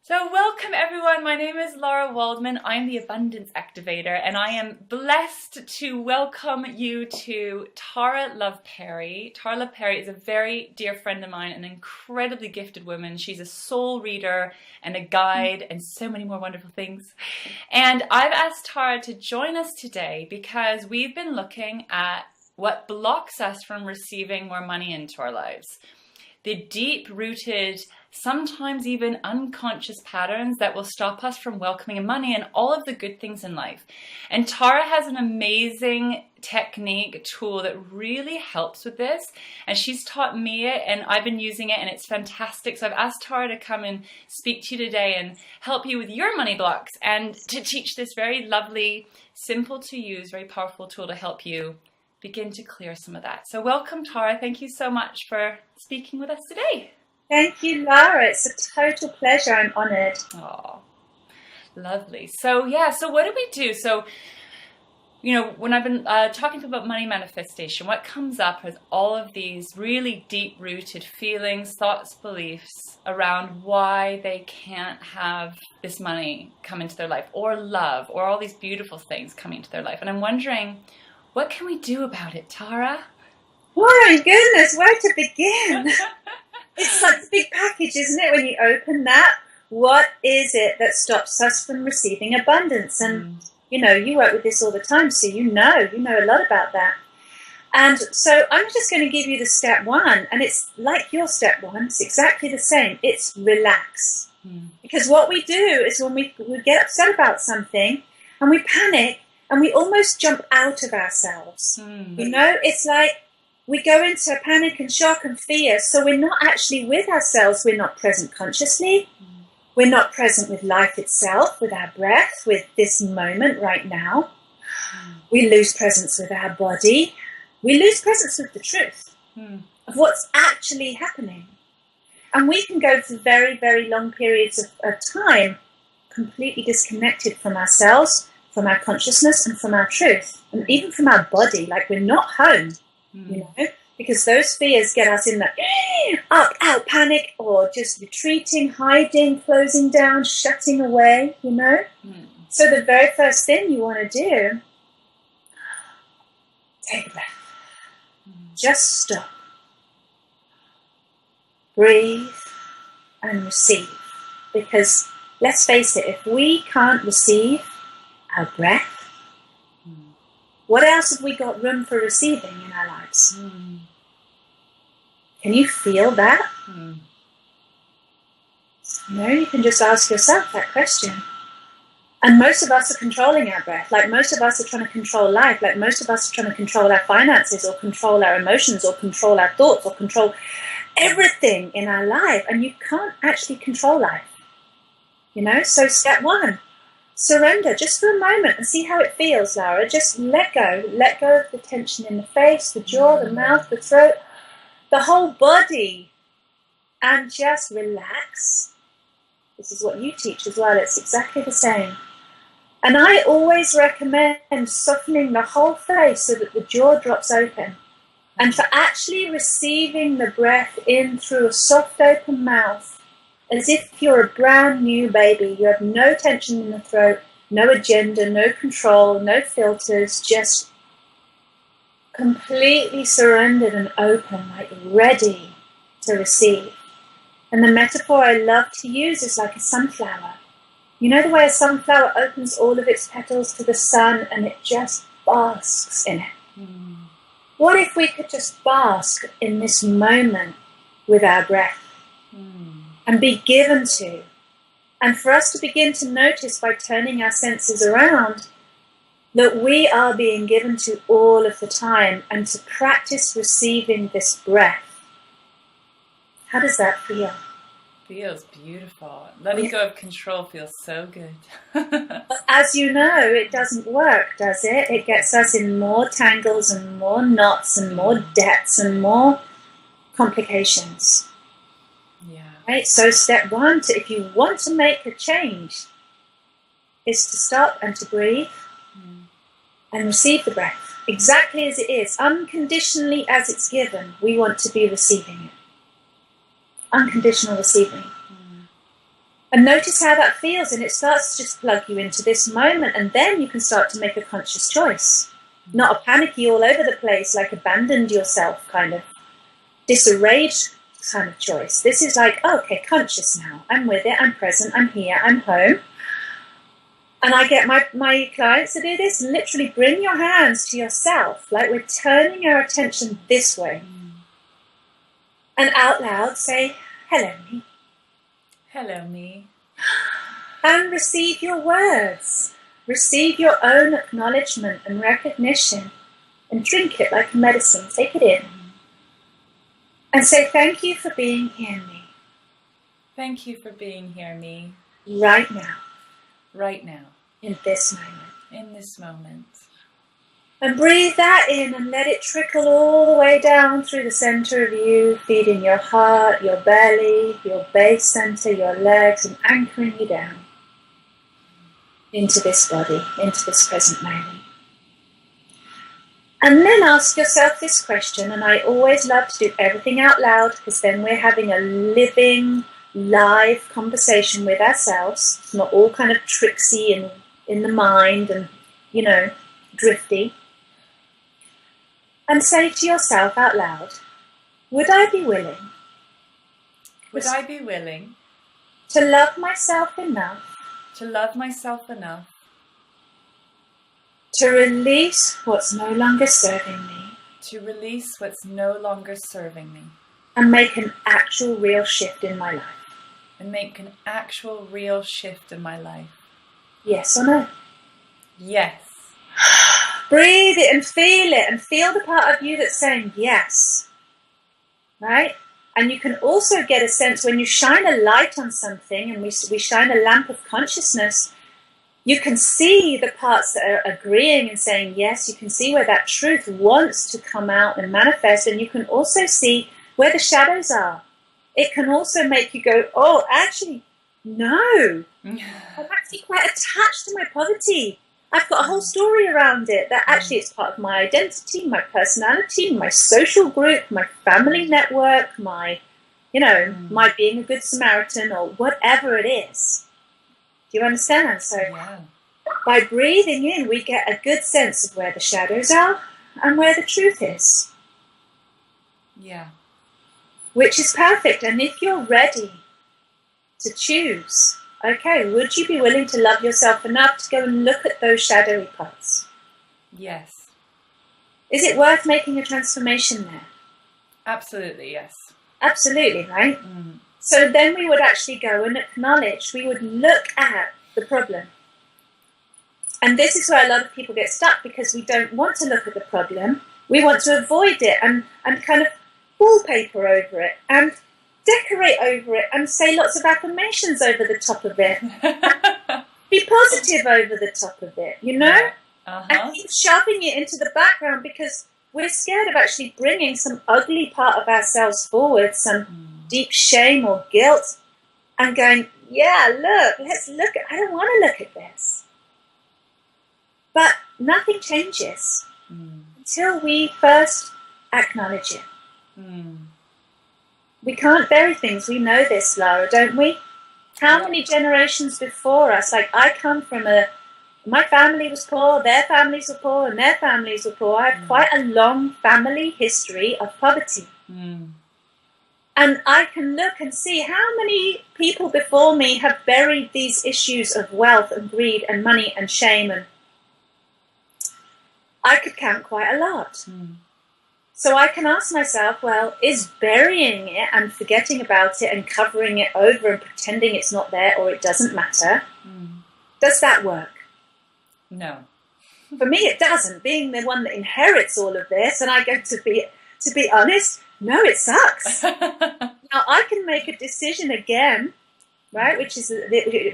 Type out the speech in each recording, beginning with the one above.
So welcome everyone, my name is Lara Waldman, I'm the Abundance Activator, and I am blessed to welcome you to Tara Love Perry. Tara Love Perry is a very dear friend of mine, an incredibly gifted woman. She's a soul reader and a guide and so many more wonderful things. And I've asked Tara to join us today because we've been looking at what blocks us from receiving more money into our lives. The deep-rooted, sometimes even unconscious patterns that will stop us from welcoming money and all of the good things in life. And Tara has an amazing technique, tool that really helps with this. And she's taught me it and I've been using it and it's fantastic. So I've asked Tara to come and speak to you today and help you with your money blocks and to teach this very lovely, simple to use, very powerful tool to help you begin to clear some of that. So welcome, Tara. Thank you so much for speaking with us today. Thank you, Lara. It's a total pleasure. I'm honored. Oh, lovely. So what do we do? So, when I've been talking about money manifestation, what comes up is all of these really deep-rooted feelings, thoughts, beliefs around why they can't have this money come into their life, or love, or all these beautiful things coming into their life. And I'm wondering, what can we do about it, Tara? Oh my goodness, where to begin? It's such a big package, isn't it? When you open that, what is it that stops us from receiving abundance? And, you work with this all the time, so you know a lot about that. And so I'm just going to give you the step one, and it's like your step one. It's exactly the same. It's relax. Because what we do is when we get upset about something and we panic, and we almost jump out of ourselves. It's like we go into panic and shock and fear. So we're not actually with ourselves. We're not present consciously. We're not present with life itself, with our breath, with this moment right now. We lose presence with our body. We lose presence with the truth of what's actually happening. And we can go for very, very long periods of time completely disconnected from ourselves, from our consciousness and from our truth, and even from our body, like we're not home, because those fears get us in that up, out, panic, or just retreating, hiding, closing down, shutting away, So the very first thing you want to do, take a breath. Just stop. Breathe and receive. Because let's face it, if we can't receive our breath, what else have we got room for receiving in our lives? Can you feel that? You can just ask yourself that question. And most of us are controlling our breath. Like most of us are trying to control life. Like most of us are trying to control our finances, or control our emotions, or control our thoughts, or control everything in our life. And you can't actually control life. So step one, surrender just for a moment and see how it feels, Lara. Just let go of the tension in the face, the jaw, the mouth, the throat, the whole body, and just relax. This is what you teach as well. It's exactly the same. And I always recommend softening the whole face so that the jaw drops open, and for actually receiving the breath in through a soft open mouth, as if you're a brand new baby. You have no tension in the throat, no agenda, no control, no filters, just completely surrendered and open, like ready to receive. And the metaphor I love to use is like a sunflower. You know the way a sunflower opens all of its petals to the sun and it just basks in it? What if we could just bask in this moment with our breath? And be given to. And for us to begin to notice by turning our senses around that we are being given to all of the time, and to practice receiving this breath. How does that feel? Feels beautiful. Letting go of control feels so good. But as you know, it doesn't work, does it? It gets us in more tangles and more knots and more debts and more complications. Right? So step one, if you want to make a change, is to stop and to breathe and receive the breath exactly as it is, unconditionally as it's given. We want to be receiving it. Unconditional receiving. And notice how that feels, and it starts to just plug you into this moment, and then you can start to make a conscious choice. Not a panicky all over the place, like abandoned yourself kind of disarrayed kind of choice. This is like, oh, okay, conscious now. I'm with it, I'm present, I'm here, I'm home. And I get my clients to do this, literally bring your hands to yourself, like we're turning our attention this way. And out loud say, hello me. Hello me. And receive your words. Receive your own acknowledgement and recognition. And drink it like a medicine. Take it in. And say, thank you for being here, me. Thank you for being here, me. Right now. Right now. In this moment. In this moment. And breathe that in and let it trickle all the way down through the center of you, feeding your heart, your belly, your base center, your legs, and anchoring you down into this body, into this present moment. And then ask yourself this question, and I always love to do everything out loud, because then we're having a living, live conversation with ourselves. It's not all kind of tricksy and in the mind and, drifty. And say to yourself out loud, would I be willing? Would I be willing to love myself enough? To love myself enough. To release what's no longer serving me. To release what's no longer serving me. And make an actual real shift in my life. And make an actual real shift in my life. Yes or no? Yes. Breathe it and feel the part of you that's saying yes. Right? And you can also get a sense when you shine a light on something, and we shine a lamp of consciousness, you can see the parts that are agreeing and saying yes. You can see where that truth wants to come out and manifest, and you can also see where the shadows are. It can also make you go, oh, actually, no. I'm actually quite attached to my poverty. I've got a whole story around it that actually it's part of my identity, my personality, my social group, my family network, my being a good Samaritan or whatever it is. Do you understand? So by breathing in, we get a good sense of where the shadows are and where the truth is. Yeah. Which is perfect. And if you're ready to choose, okay, would you be willing to love yourself enough to go and look at those shadowy parts? Yes. Is it worth making a transformation there? Absolutely, yes. Absolutely, right? So then we would actually go and acknowledge, we would look at the problem. And this is where a lot of people get stuck, because we don't want to look at the problem. We want to avoid it and kind of wallpaper over it and decorate over it and say lots of affirmations over the top of it. Be positive over the top of it, And keep shoving it into the background, because we're scared of actually bringing some ugly part of ourselves forward, some deep shame or guilt, and going, let's look at, I don't want to look at this. But nothing changes until we first acknowledge it. We can't bury things. We know this, Lara, don't we? How many generations before us? Like, I come from my family was poor, their families were poor, and their families were poor. I have quite a long family history of poverty. And I can look and see how many people before me have buried these issues of wealth and greed and money and shame. And I could count quite a lot. So I can ask myself, well, is burying it and forgetting about it and covering it over and pretending it's not there or it doesn't matter, does that work? No. For me, it doesn't. Being the one that inherits all of this, and I go to be honest, no, it sucks. Now I can make a decision again, right? Which is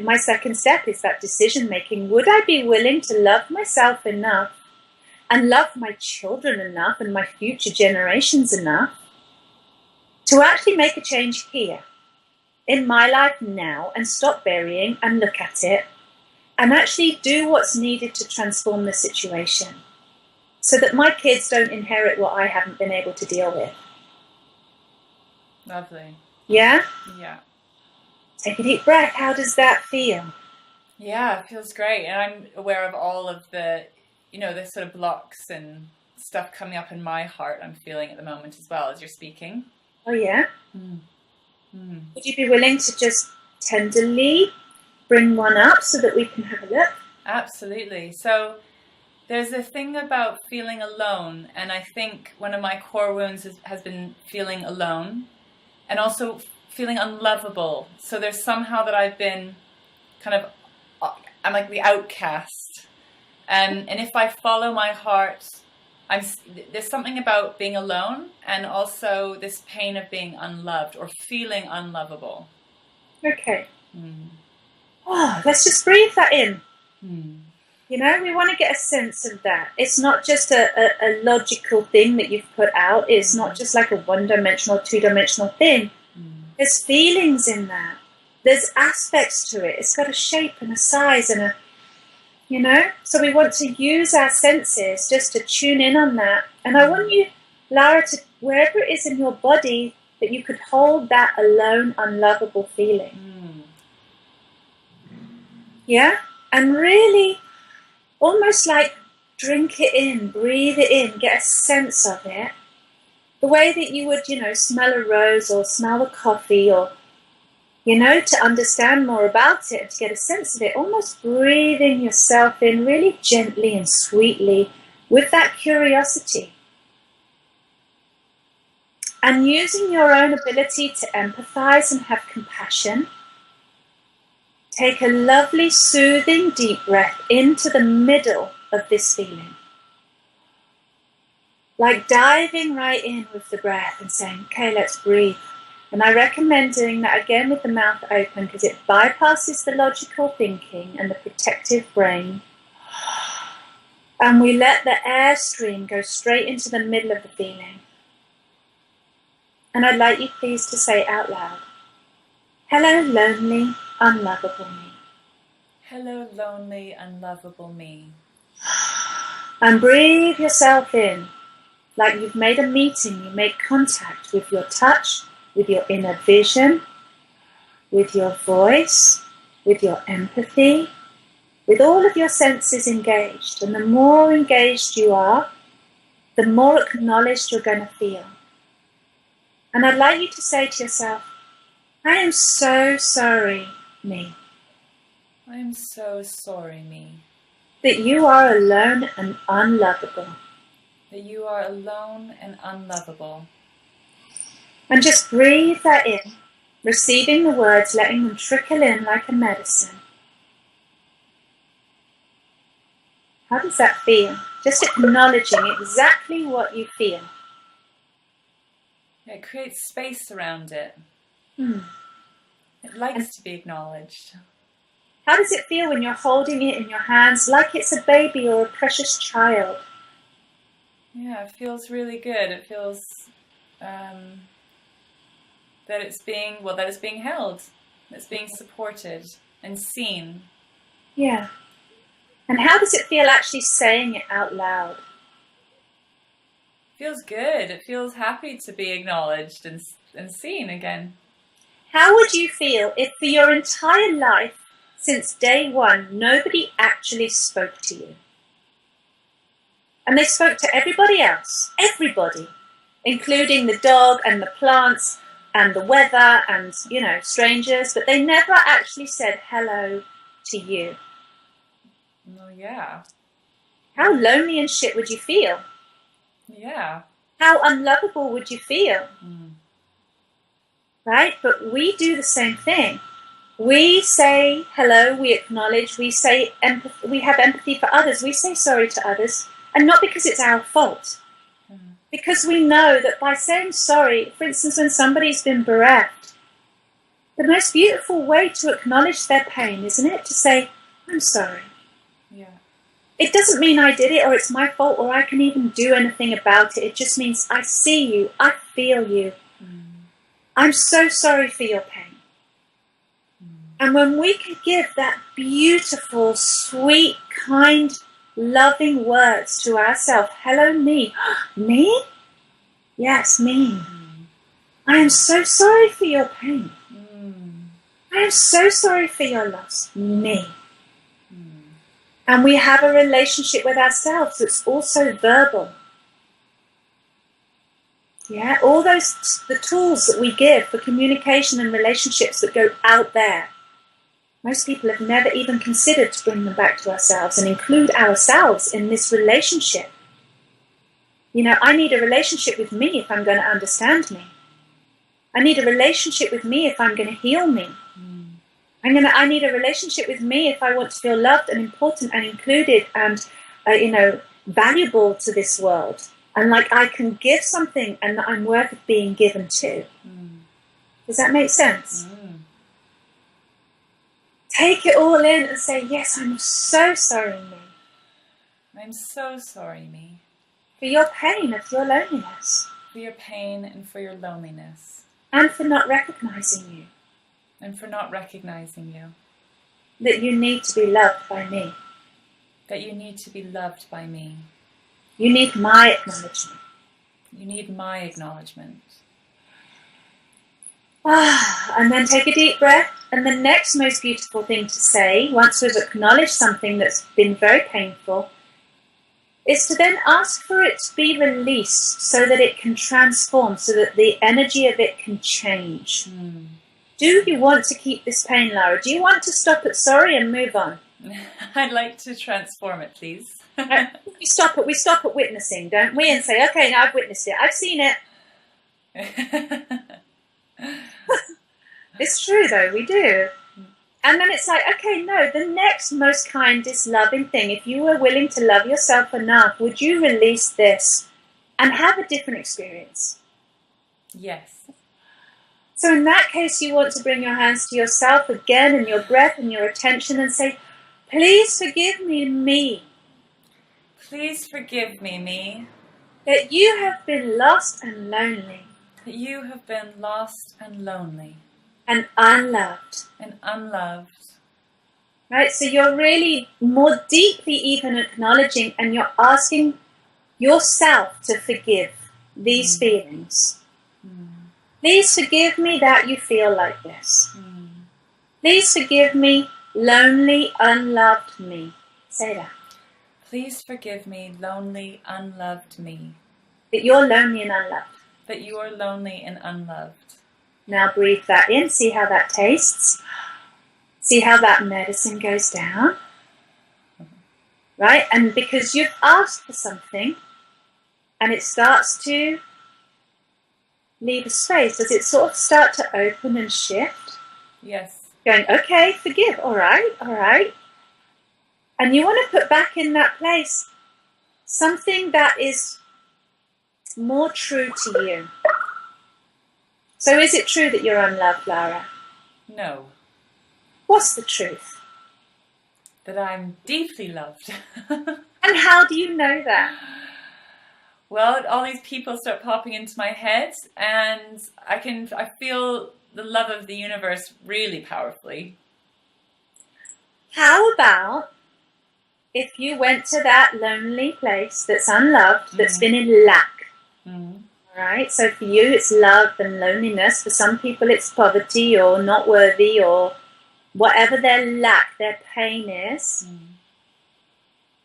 my second step, is that decision making. Would I be willing to love myself enough and love my children enough and my future generations enough to actually make a change here in my life now and stop burying and look at it and actually do what's needed to transform the situation so that my kids don't inherit what I haven't been able to deal with? Lovely. Yeah? Yeah. Take a deep breath. How does that feel? Yeah, it feels great. And I'm aware of all of the, the sort of blocks and stuff coming up in my heart I'm feeling at the moment as well as you're speaking. Oh, yeah? Mm. Mm. Would you be willing to just tenderly bring one up so that we can have a look? Absolutely. So there's a thing about feeling alone, and I think one of my core wounds has been feeling alone and also feeling unlovable. So there's somehow that I've been kind of, I'm like the outcast. And if I follow my heart, there's something about being alone and also this pain of being unloved or feeling unlovable. Okay. Oh, let's just breathe that in. You know, we want to get a sense of that. It's not just a logical thing that you've put out. It's not just like a one-dimensional, two-dimensional thing. There's feelings in that. There's aspects to it. It's got a shape and a size and a, so we want to use our senses just to tune in on that. And I want you, Lara, to wherever it is in your body that you could hold that alone, unlovable feeling. Yeah? And really almost like drink it in, breathe it in, get a sense of it. The way that you would, smell a rose or smell the coffee or, to understand more about it and to get a sense of it, almost breathing yourself in really gently and sweetly with that curiosity. And using your own ability to empathize and have compassion, take a lovely, soothing, deep breath into the middle of this feeling. Like diving right in with the breath and saying, okay, let's breathe. And I recommend doing that again with the mouth open because it bypasses the logical thinking and the protective brain. And we let the air stream go straight into the middle of the feeling. And I'd like you please to say out loud, hello, lonely, unlovable me. Hello, lonely, unlovable me. And breathe yourself in like you've made a meeting. You make contact with your touch, with your inner vision, with your voice, with your empathy, with all of your senses engaged. And the more engaged you are, the more acknowledged you're going to feel. And I'd like you to say to yourself, I am so sorry, me. I am so sorry, me. That you are alone and unlovable. That you are alone and unlovable. And just breathe that in, receiving the words, letting them trickle in like a medicine. How does that feel? Just acknowledging exactly what you feel. It creates space around it. It likes to be acknowledged. How does it feel when you're holding it in your hands like it's a baby or a precious child? Yeah, it feels really good. It feels that it's being held, it's being supported and seen. Yeah. And how does it feel actually saying it out loud? It feels good. It feels happy to be acknowledged and seen again. How would you feel if for your entire life, since day one, nobody actually spoke to you? And they spoke to everybody else, everybody, including the dog and the plants and the weather and, strangers, but they never actually said hello to you. Oh, yeah. How lonely and shit would you feel? Yeah. How unlovable would you feel? Right? But we do the same thing. We say hello, we acknowledge, we say empathy, we have empathy for others, we say sorry to others, and not because it's our fault. Because we know that by saying sorry, for instance, when somebody's been bereft, the most beautiful way to acknowledge their pain, isn't it? To say, I'm sorry. Yeah. It doesn't mean I did it or it's my fault or I can even do anything about it. It just means I see you, I feel you. I'm so sorry for your pain. And when we can give that beautiful, sweet, kind, loving words to ourselves, hello me. Me? Yes, me. I am so sorry for your pain. I I'm so sorry for your loss. Me. And we have a relationship with ourselves that's also verbal. Yeah, all those, the tools that we give for communication and relationships that go out there. Most people have never even considered to bring them back to ourselves and include ourselves in this relationship. You know, I need a relationship with me if I'm going to understand me. I need a relationship with me if I'm going to heal me. I need a relationship with me if I want to feel loved and important and included and, valuable to this world. And like I can give something and that I'm worth being given to. Does that make sense? Take it all in and say, yes, I'm so sorry, me. I'm so sorry, me. For your pain and for your loneliness. For your pain and for your loneliness. And for not recognizing you. And for not recognizing you. That you need to be loved by me. That you need to be loved by me. You need my acknowledgement. You need my acknowledgement. And then take a deep breath. And the next most beautiful thing to say, once we've acknowledged something that's been very painful, is to then ask for it to be released so that it can transform, so that the energy of it can change. Do you want to keep this pain, Lara? Do you want to stop at sorry and move on? I'd like to transform it, please. We stop at witnessing, don't we? And say, okay, now I've witnessed it. I've seen it. It's true, though. We do. And then it's like, okay, no, the next most kindest, loving thing, if you were willing to love yourself enough, would you release this and have a different experience? Yes. So in that case, you want to bring your hands to yourself again and your breath and your attention and say, please forgive me, me. Please forgive me, me. That you have been lost and lonely. That you have been lost and lonely. And unloved. And unloved. Right? So you're really more deeply even acknowledging and you're asking yourself to forgive these feelings. Please forgive me that you feel like this. Please forgive me, lonely, unloved me. Say that. Please forgive me, lonely, unloved me. That you're lonely and unloved. That you are lonely and unloved. Now breathe that in, see how that tastes. See how that medicine goes down. Right? And because you've asked for something and it starts to leave a space, does it sort of start to open and shift? Yes. Going, okay, forgive, all right. And you want to put back in that place something that is more true to you. So is it true that you're unloved, Lara? No. What's the truth? That I'm deeply loved. And how do you know that? Well, all these people start popping into my head and I feel the love of the universe really powerfully. How about if you went to that lonely place that's unloved, that's been in lack? Right? So for you it's love and loneliness. For some people it's poverty or not worthy or whatever their lack, their pain is.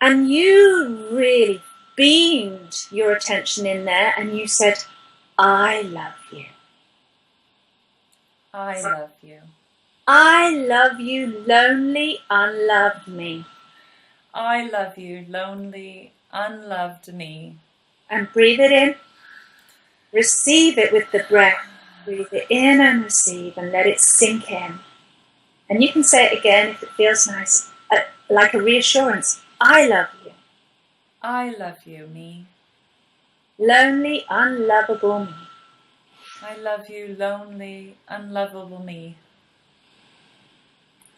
And you really beamed your attention in there and you said, I love you. I love you. I love you, lonely, unloved me. I love you, lonely, unloved me. And breathe it in. Receive it with the breath. Breathe it in and receive and let it sink in. And you can say it again if it feels nice, like a reassurance. I love you. I love you, me. Lonely, unlovable me. I love you, lonely, unlovable me.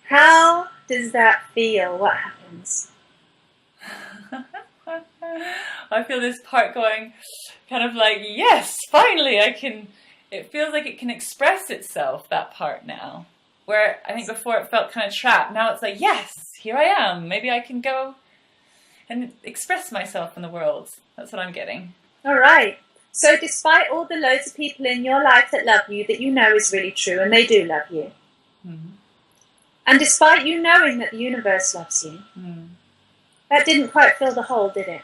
How does that feel? What happens? I feel this part going kind of like, yes, finally it feels like it can express itself, that part now. Where I think before it felt kind of trapped. Now it's like, yes, here I am. Maybe I can go and express myself in the world. That's what I'm getting. All right. So despite all the loads of people in your life that love you, that you know is really true, and they do love you, And despite you knowing that the universe loves you, that didn't quite fill the hole, did it?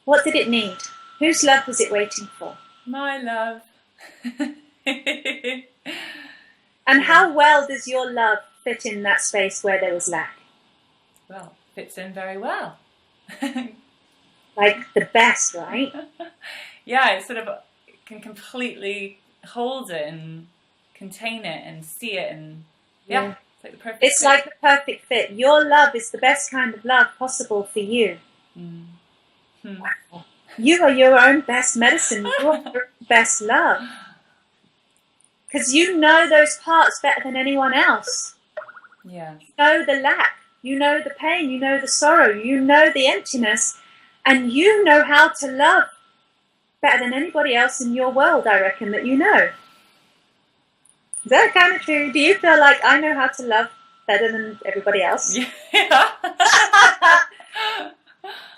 What did it need? Whose love was it waiting for? My love. And how well does your love fit in that space where there was lack? Well, fits in very well. Like the best, right? Yeah, it sort of can completely hold it and contain it and see it, and yeah. It's like the perfect It's fit. like the perfect fit. Your love is the best kind of love possible for you. Wow. You are your own best medicine. You are your best love. Because you know those parts better than anyone else. Yeah. You know the lack. You know the pain. You know the sorrow. You know the emptiness. And you know how to love better than anybody else in your world, I reckon, that you know. Is that kind of true? Do you feel like I know how to love better than everybody else? Yeah.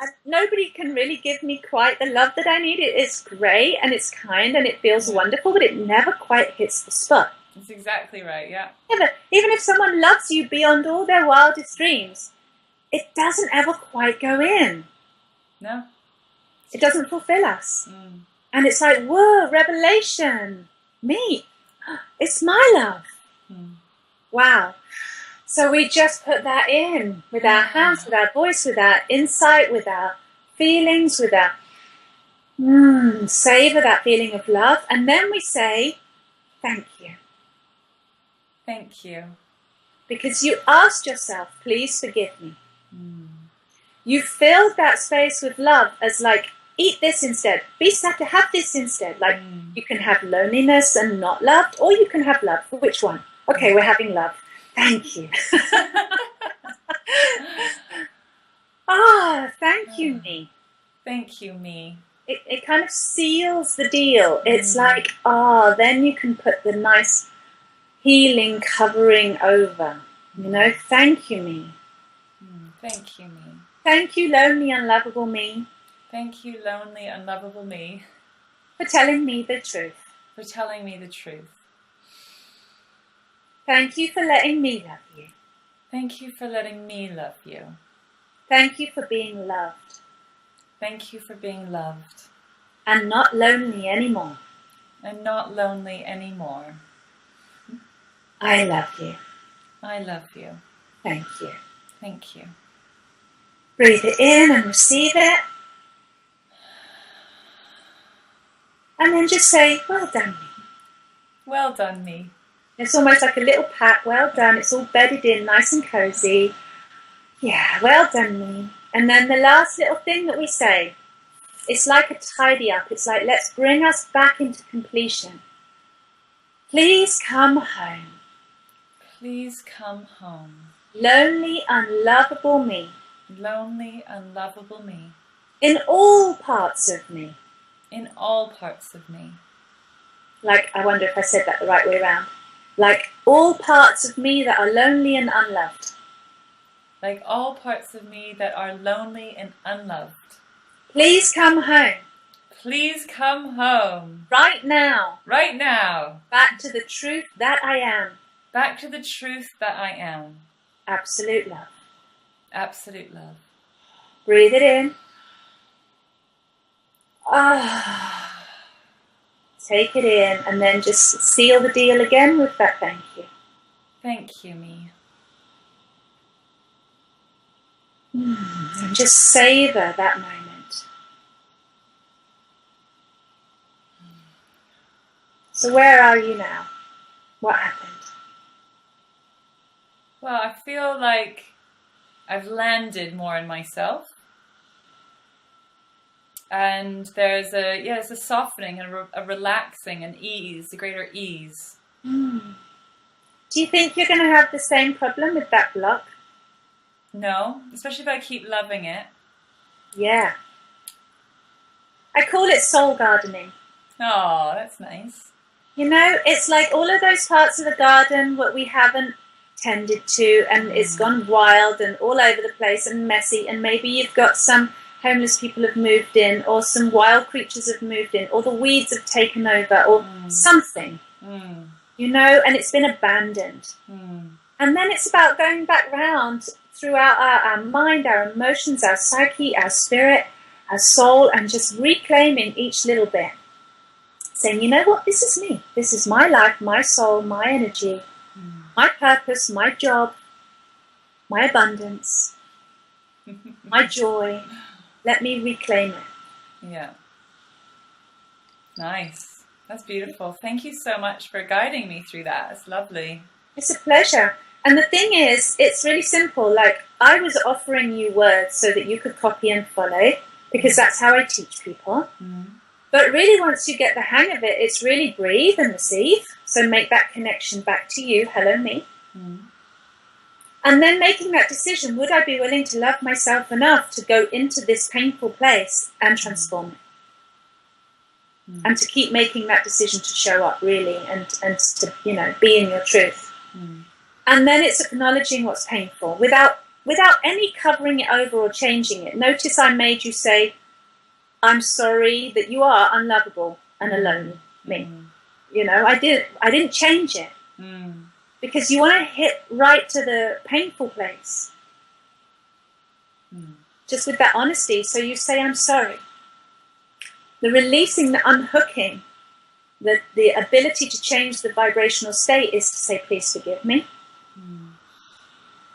And nobody can really give me quite the love that I need. It is great and it's kind and it feels wonderful, but it never quite hits the spot. That's exactly right, yeah. Even if someone loves you beyond all their wildest dreams, it doesn't ever quite go in. No. It doesn't fulfill us. And it's like, whoa, revelation. Me. It's my love. Wow. So we just put that in with our hands, with our voice, with our insight, with our feelings, with our savor that feeling of love. And then we say, thank you. Thank you. Because you asked yourself, please forgive me. You filled that space with love as like, eat this instead. Be sad to have this instead. Like you can have loneliness and not loved, or you can have love. Which one? Okay, we're having love. Thank you. Thank you, me. Thank you, me. It kind of seals the deal. It's like, then you can put the nice healing covering over. You know, thank you, me. Thank you, me. Thank you, lonely, unlovable me. Thank you, lonely, unlovable me. For telling me the truth. For telling me the truth. Thank you for letting me love you. Thank you for letting me love you. Thank you for being loved. Thank you for being loved. And not lonely anymore. And not lonely anymore. I love you. I love you. Thank you. Thank you. Breathe it in and receive it. And then just say, well done, me. Well done, me. It's almost like a little pat. Well done. It's all bedded in, nice and cozy. Yeah, well done, me. And then the last little thing that we say, it's like a tidy up. It's like, let's bring us back into completion. Please come home. Please come home. Lonely, unlovable me. Lonely, unlovable me. In all parts of me. In all parts of me. Like, I wonder if I said that the right way around. Like all parts of me that are lonely and unloved. Like all parts of me that are lonely and unloved. Please come home. Please come home. Right now. Right now. Back to the truth that I am. Back to the truth that I am. Absolute love. Absolute love. Breathe it in. Take it in and then just seal the deal again with that thank you. Thank you, me. And just savor that moment. So where are you now? What happened? Well, I feel like I've landed more in myself. And there's a softening and a relaxing and ease, a greater ease. Do you think you're going to have the same problem with that block? No, especially if I keep loving it. Yeah. I call it soul gardening. Oh, that's nice. You know, it's like all of those parts of the garden what we haven't tended to and it's gone wild and all over the place and messy, and maybe you've got some homeless people have moved in, or some wild creatures have moved in, or the weeds have taken over, or something. and it's been abandoned. And then it's about going back round throughout our mind, our emotions, our psyche, our spirit, our soul, and just reclaiming each little bit. Saying, you know what, this is me. This is my life, my soul, my energy, my purpose, my job, my abundance, my joy. Let me reclaim it. Yeah. Nice. That's beautiful. Thank you so much for guiding me through that. It's lovely. It's a pleasure. And the thing is, it's really simple. Like, I was offering you words so that you could copy and follow, because that's how I teach people. But really, once you get the hang of it, it's really breathe and receive. So make that connection back to you. Hello, me. And then making that decision, would I be willing to love myself enough to go into this painful place and transform it? And to keep making that decision to show up, really, and to, be in your truth. And then it's acknowledging what's painful without any covering it over or changing it. Notice I made you say, I'm sorry that you are unlovable and alone, me. I didn't change it. Because you want to hit right to the painful place. Just with that honesty. So you say, I'm sorry. The releasing, the unhooking, the ability to change the vibrational state is to say, please forgive me.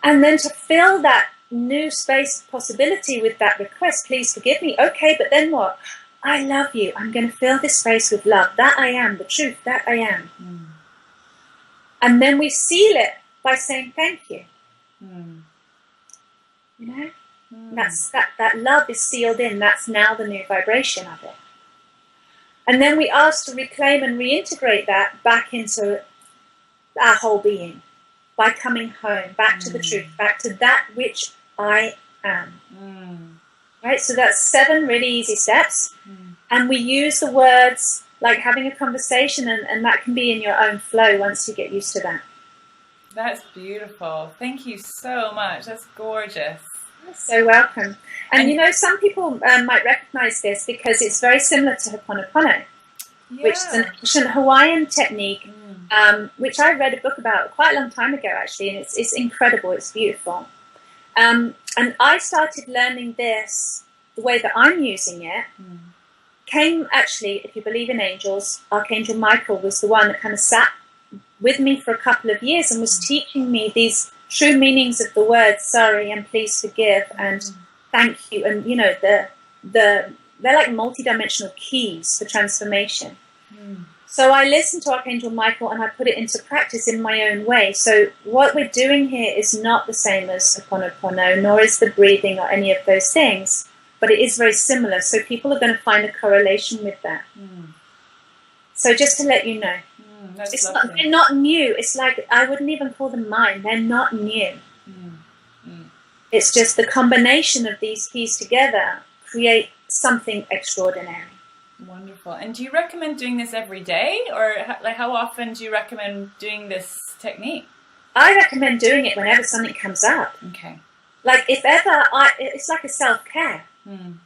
And then to fill that new space possibility with that request, please forgive me. Okay, but then what? I love you. I'm going to fill this space with love. That I am, the truth, that I am. And then we seal it by saying thank you. That's that love is sealed in. That's now the new vibration of it. And then we ask to reclaim and reintegrate that back into our whole being by coming home, back to the truth, back to that which I am. Right? So that's 7 really easy steps. And we use the words like having a conversation, and that can be in your own flow once you get used to that. That's beautiful. Thank you so much. That's gorgeous. You're so welcome. And some people might recognize this because it's very similar to Ho-oponopono, which is an ancient Hawaiian technique, which I read a book about quite a long time ago, actually, and it's incredible. It's beautiful. And I started learning this, the way that I'm using it, came actually, if you believe in angels, Archangel Michael was the one that kind of sat with me for a couple of years and was teaching me these true meanings of the words sorry and please forgive and thank you, and they're like multidimensional keys for transformation. So I listened to Archangel Michael and I put it into practice in my own way. So what we're doing here is not the same as Ho-oponopono, nor is the breathing or any of those things, but it is very similar. So people are going to find a correlation with that. So just to let you know, they're not new. It's like I wouldn't even call them mine. They're not new. It's just the combination of these keys together create something extraordinary. Wonderful. And do you recommend doing this every day, or how often do you recommend doing this technique? I recommend doing it whenever something comes up. Okay. Like if ever it's like a self-care.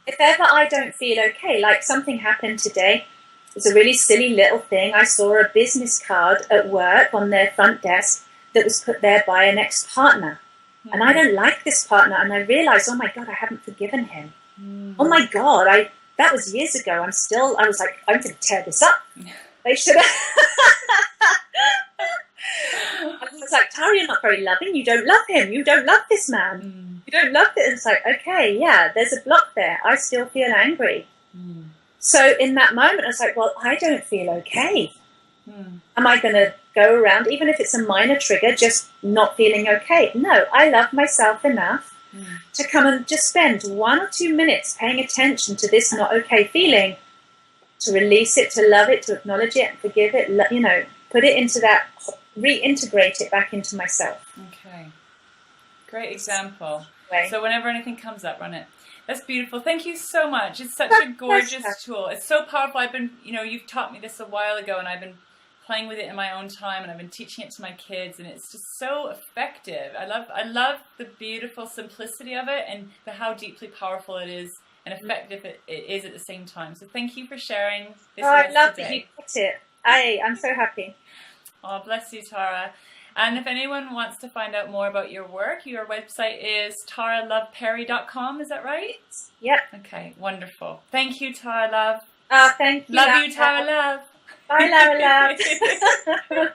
If ever I don't feel okay, like something happened today, it's a really silly little thing. I saw a business card at work on their front desk that was put there by an ex-partner. And I don't like this partner, and I realized, oh my God, I haven't forgiven him. Oh my God, that was years ago. I was like, I'm going to tear this up. They should have. I was like, Tara, you're not very loving. You don't love him. You don't love this man. You don't love it. It's like, okay, yeah, there's a block there. I still feel angry. So in that moment, I was like, well, I don't feel okay. Am I going to go around, even if it's a minor trigger, just not feeling okay? No, I love myself enough to come and just spend 1 or 2 minutes paying attention to this not okay feeling, to release it, to love it, to acknowledge it and forgive it, put it into that, reintegrate it back into myself. Okay. Great example. So whenever anything comes up, run it. That's beautiful. Thank you so much. It's such a gorgeous tool. It's so powerful. I've been, you've taught me this a while ago, and I've been playing with it in my own time, and I've been teaching it to my kids, and it's just so effective. I love the beautiful simplicity of it, and how deeply powerful it is and effective it is at the same time. So thank you for sharing this. I love that you put it. I'm so happy. Oh, bless you, Tara. And if anyone wants to find out more about your work, your website is taraloveperry.com, is that right? Yep. Okay, wonderful. Thank you, Tara Love. Oh, thank you. Love you, Tara Love. Bye, Lara Love.